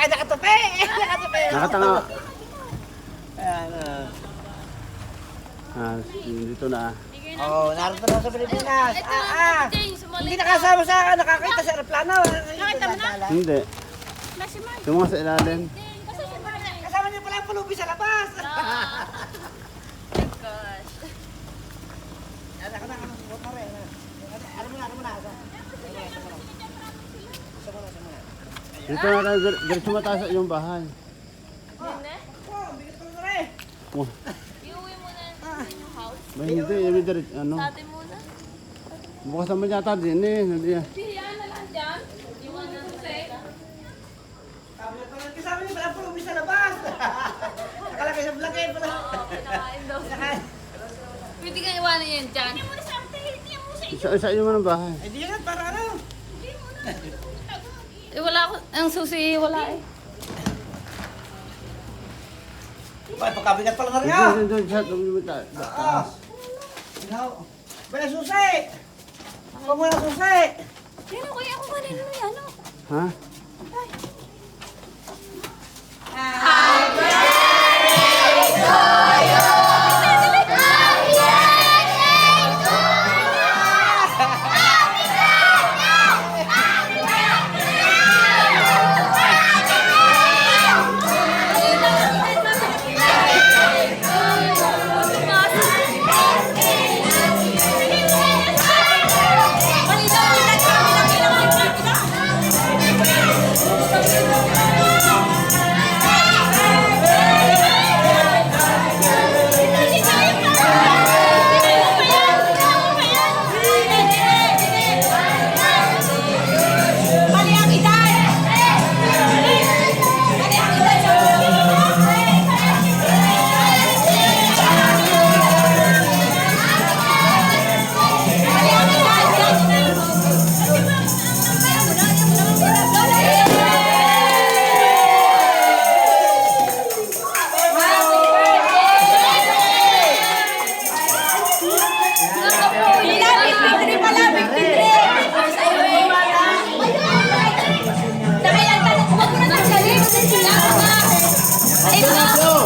nakatupi! Nakatupi! Nakatanga. Ayan, Dito na. oh, narito na sa Pilipinas. Hindi nakasama sa akin, nakakita sa aeroplano. Nakakita mo na? Hindi. Yung mga sa ilalim. Kasama niyo pala ang pulubi sa labas. Dito na tayo, diretso mataas yung bahay. Oh. Iuwi mo na yung house. Ba hindi, yung diretso, ano? Sa atin muna. Bukas naman yata din eh. Hindi yan. Yan na lang dyan. Iwan na sa Kasama niyo pala ang pulubi sa labas. Nakalagay sa vlogger pala. Pinakain daw. Pwede ka iwanan yan dyan. Isa mo ng bahay. Eh di yan, para ano? Eh wala ako. Ang susi wala eh. Ay, pagkabigat pala na rin ah. Doon, taas. Bala susi! Ako muna susi! Yan kuya ako kanina na yan. Ha?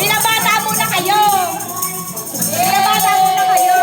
Binabata muna kayo! Binabata muna kayo!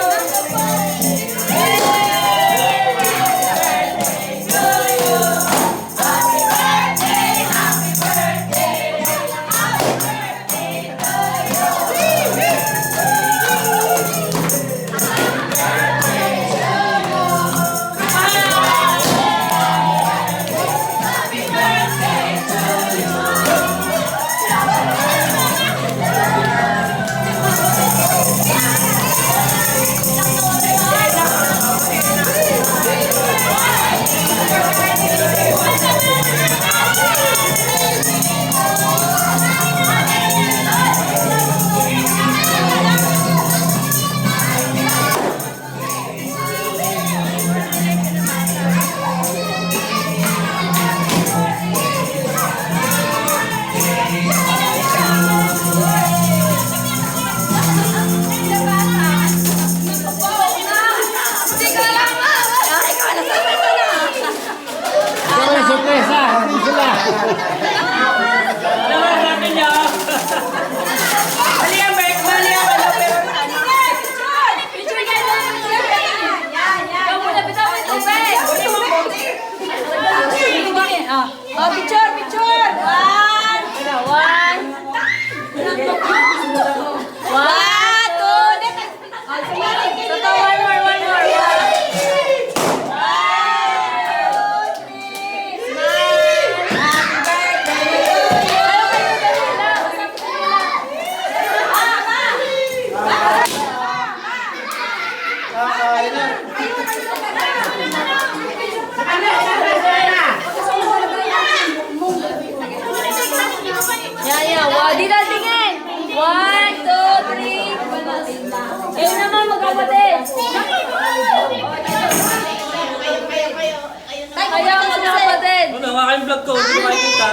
Oh, picture, picture! One! One, two, Toto, one more. One, two, three. Smile! Happy Wow, di na tingin! 1, 2, 3. Kayo naman magkapatid. Kayo magkapatid. Ano, nga kayong vlog ko, hindi ko makikita.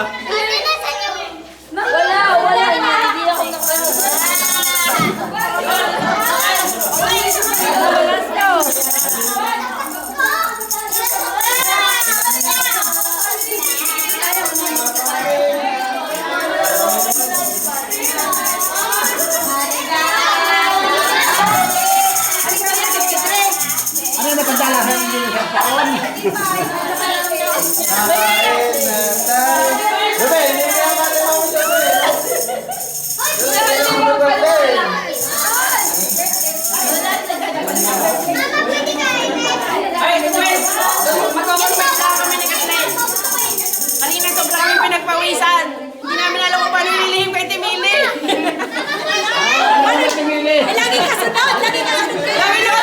Wala. Hindi ako nakakita. Let's go. Ay, wait! Mag-comment lang kami ni Kathleen. Kanina sobra kami pinagpawisan. Hindi namin alam kung paano nililihing 20 mili. Lagi kasunod kayo. Kami